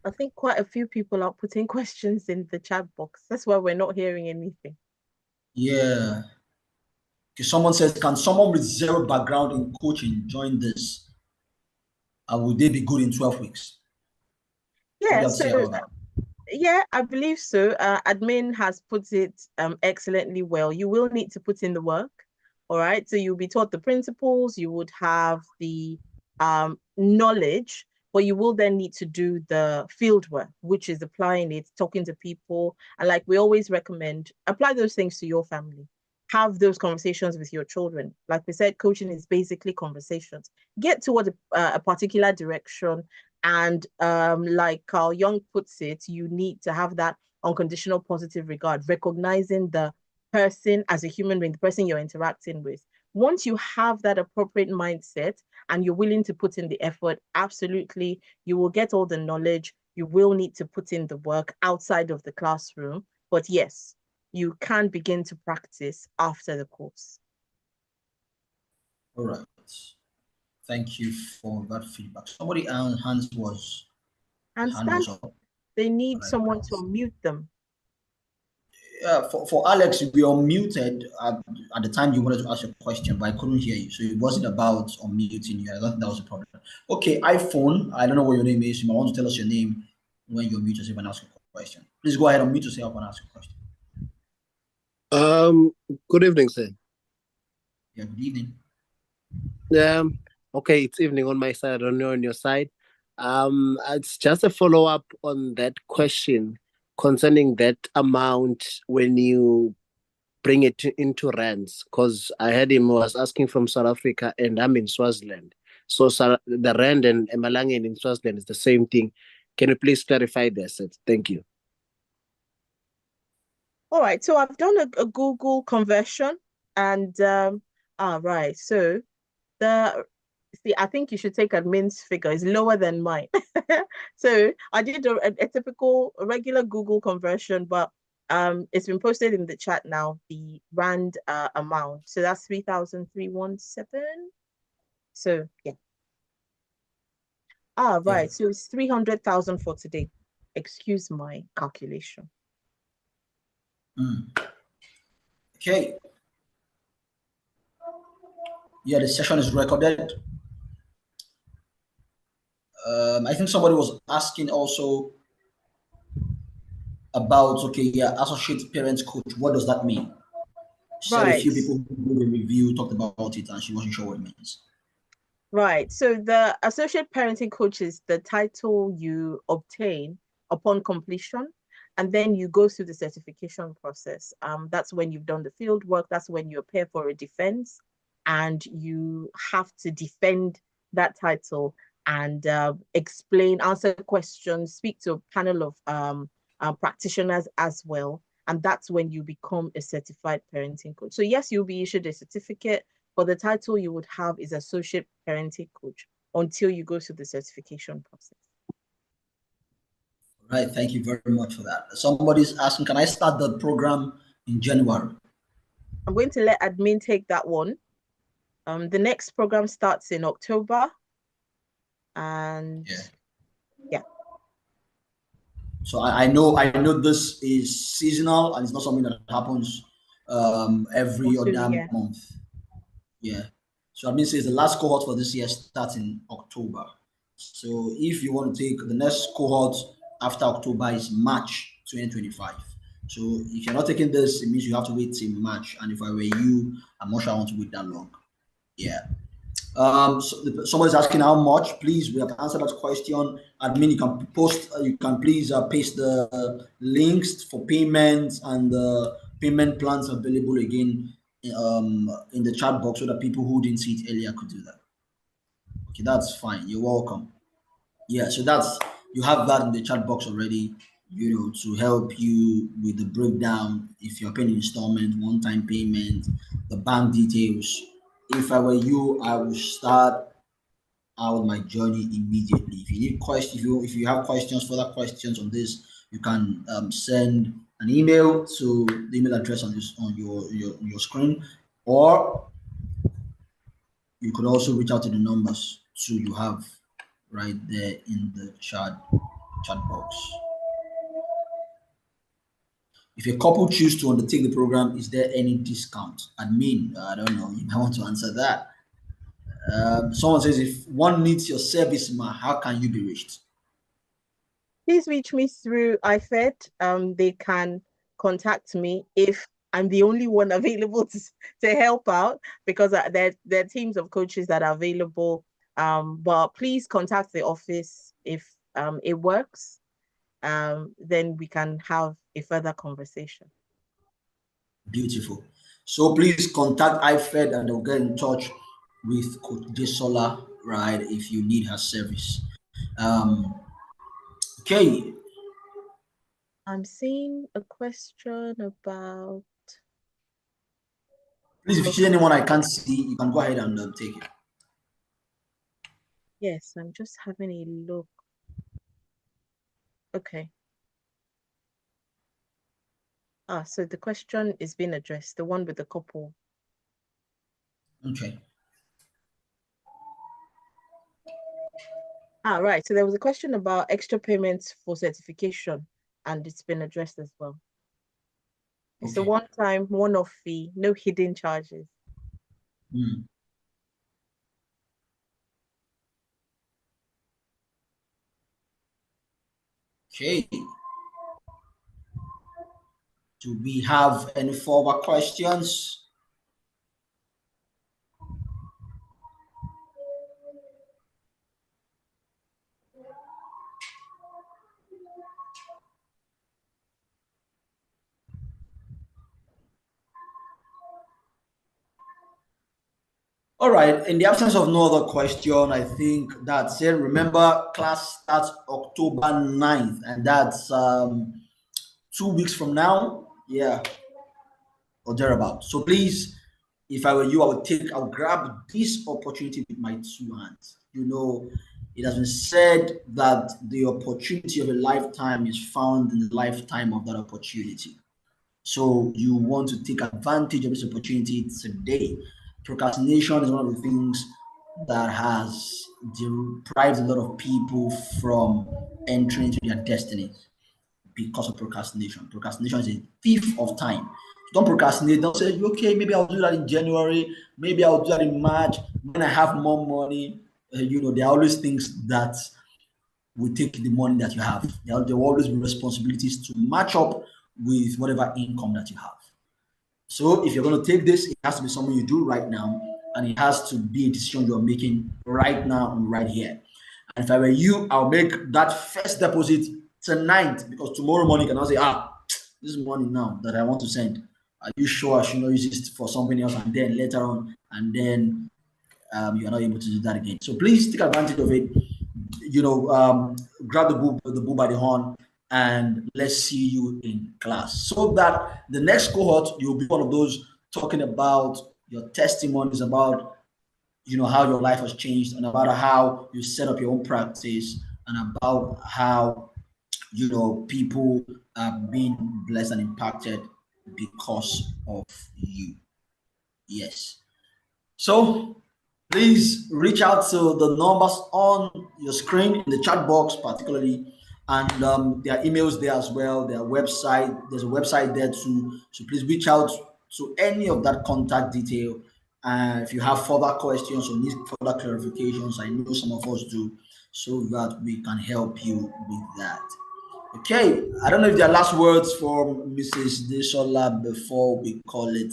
I think quite a few people are putting questions in the chat box. That's why we're not hearing anything. Yeah. Okay, someone says, can someone with zero background in coaching join this? And would they be good in 12 weeks? What do you Yeah, have to say so about that? yeah, I believe so. Admin has put it excellently well. You will need to put in the work. All right. So you'll be taught the principles, you would have the knowledge, but you will then need to do the field work, which is applying it, talking to people. And like we always recommend, apply those things to your family. Have those conversations with your children. Like we said, coaching is basically conversations. Get toward a particular direction, and like Carl Jung puts it, you need to have that unconditional positive regard, recognizing the person as a human being, the person you're interacting with. Once you have that appropriate mindset and you're willing to put in the effort, absolutely, you will get all the knowledge. You will need to put in the work outside of the classroom. But yes, you can begin to practice after the course. All right. Thank you for that feedback. Somebody hand was up. They need someone to unmute them. Yeah, for Alex, we are muted at the time you wanted to ask your question, but I couldn't hear you. So it wasn't about unmuting you. I don't think that was a problem. Okay, iPhone, I don't know what your name is. You might want to tell us your name when you mute yourself and ask a question. Please go ahead and mute yourself and ask a question. Good evening, sir. Yeah, good evening. Okay, it's evening on my side. I don't know on your side. It's just a follow-up on that question concerning that amount when you bring it into rands, because I heard him was asking from South Africa and I'm in Swaziland. So the rand and Emalangeni in Swaziland is the same thing. Can you please clarify this? Thank you. All right, so I've done a Google conversion and right. So I think you should take admin's figure. It's lower than mine. So I did a typical regular Google conversion, but it's been posted in the chat now, the rand amount. So that's 3,317. So yeah. Ah, right. Yeah. So it's 300,000 for today. Excuse my calculation. Okay. Yeah, the session is recorded. I think somebody was asking also about, okay, yeah, associate parents coach. What does that mean? Said a Right. few people who did the review talked about it and she wasn't sure what it means. Right. So the associate parenting coach is the title you obtain upon completion, and then you go through the certification process. That's when you've done the field work. That's when you appear for a defense, and you have to defend that title and explain, answer questions, speak to a panel of practitioners as well. And that's when you become a certified parenting coach. So yes, you'll be issued a certificate, but the title you would have is associate parenting coach until you go through the certification process. Right. Thank you very much for that. Somebody's asking, can I start the program in January? I'm going to let admin take that one. The next program starts in October. And yeah. So I know this is seasonal and it's not something that happens every Also, other yeah. month. Yeah. So admin says the last cohort for this year starts in October. So if you want to take the next cohort after October is March 2025. So if you're not taking this, it means you have to wait till March. And if I were you, I'm not sure I want to wait that long. Yeah. Somebody's asking how much. Please, we have answered that question. Admin, you can post. You can please paste the links for payments and the payment plans available again in the chat box so that people who didn't see it earlier could do that. Okay, that's fine. You're welcome. Yeah, so that's you have that in the chat box already. You know, to help you with the breakdown. If you're paying installment, one-time payment, the bank details. If I were you, I would start out my journey immediately. If you need questions, if you have questions, further questions on this, you can send an email to the email address on this on your screen, or you could also reach out to the numbers so you have right there in the chat box. If a couple choose to undertake the program, is there any discount? Admin, I don't know. You might want to answer that. Someone says, if one needs your service, how can you be reached? Please reach me through IFED. They can contact me if I'm the only one available to help out, because there are teams of coaches that are available. But please contact the office if it works. Then we can have a further conversation. Beautiful. So please contact IFED and they'll get in touch with Coach Desola, right, if you need her service. Okay. I'm seeing a question about. Please, if you see anyone I can't see, you can go ahead and take it. Yes, I'm just having a look. Okay. So the question is being addressed, the one with the couple. Okay. Right. So there was a question about extra payments for certification, and it's been addressed as well. It's a one-time, one-off fee, no hidden charges. Okay. Do we have any further questions? All right. In the absence of no other question, I think that's it. Remember, class starts October 9th, and that's 2 weeks from now. Yeah, or thereabout. So please, if I were you, I would grab this opportunity with my two hands. You know, it has been said that the opportunity of a lifetime is found in the lifetime of that opportunity. So you want to take advantage of this opportunity today. Procrastination is one of the things that has deprived a lot of people from entering into their destinies because of procrastination. Procrastination is a thief of time. Don't procrastinate. Don't say, okay, maybe I'll do that in January. Maybe I'll do that in March when I have more money. There are always things that will take the money that you have. There will always be responsibilities to match up with whatever income that you have. So if you're going to take this, it has to be something you do right now, and it has to be a decision you're making right now and right here. And if I were you, I'll make that first deposit tonight, because tomorrow morning you can say, this is money now that I want to send. Are you sure I should not use this for something else? And then later on, and then you're not able to do that again. So please take advantage of it. Grab the bull by the horn, and let's see you in class, so that the next cohort you'll be one of those talking about your testimonies about how your life has changed, and about how you set up your own practice, and about how people are being blessed and impacted because of you. Yes. So please reach out to the numbers on your screen in the chat box, particularly, and there are emails there as well. Their website, there's a website there too. So please reach out to any of that contact detail. If you have further questions or need further clarifications, I know some of us do, so that we can help you with that. Okay, I don't know if there are last words for Mrs. Deshola before we call it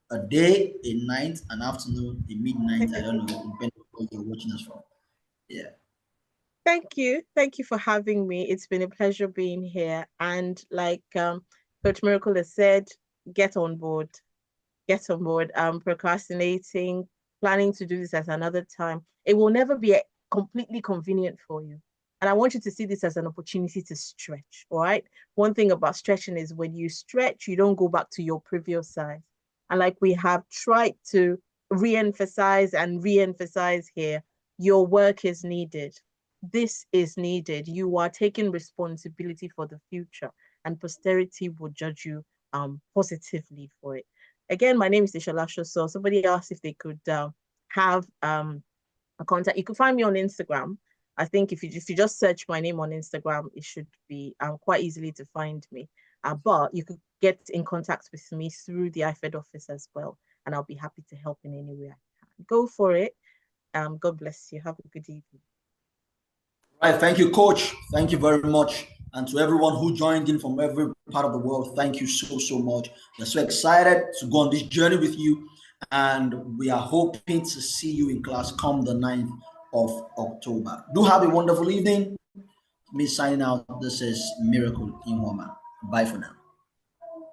a day, a night, an afternoon, a midnight. I don't know, depending on where you're watching us from. Yeah. Thank you. Thank you for having me. It's been a pleasure being here. And like Coach Miracle has said, get on board. Get on board. Procrastinating, planning to do this at another time. It will never be completely convenient for you. And I want you to see this as an opportunity to stretch. All right. One thing about stretching is when you stretch, you don't go back to your previous size. And like we have tried to re-emphasize here, your work is needed. This is needed. You are taking responsibility for the future, and posterity will judge you positively for it. Again, my name is Deshola So somebody asked if they could have a contact. You can find me on Instagram. I think if you just search my name on Instagram, it should be quite easily to find me. But you could get in contact with me through the IFED office as well, and I'll be happy to help in any way I can. Go for it. God bless you. Have a good evening. Right. Thank you, Coach. Thank you very much. And to everyone who joined in from every part of the world, thank you so much. We're so excited to go on this journey with you. And we are hoping to see you in class come the 9th of October. Do have a wonderful evening. Me signing out. This is Miracle in Homa. Bye for now.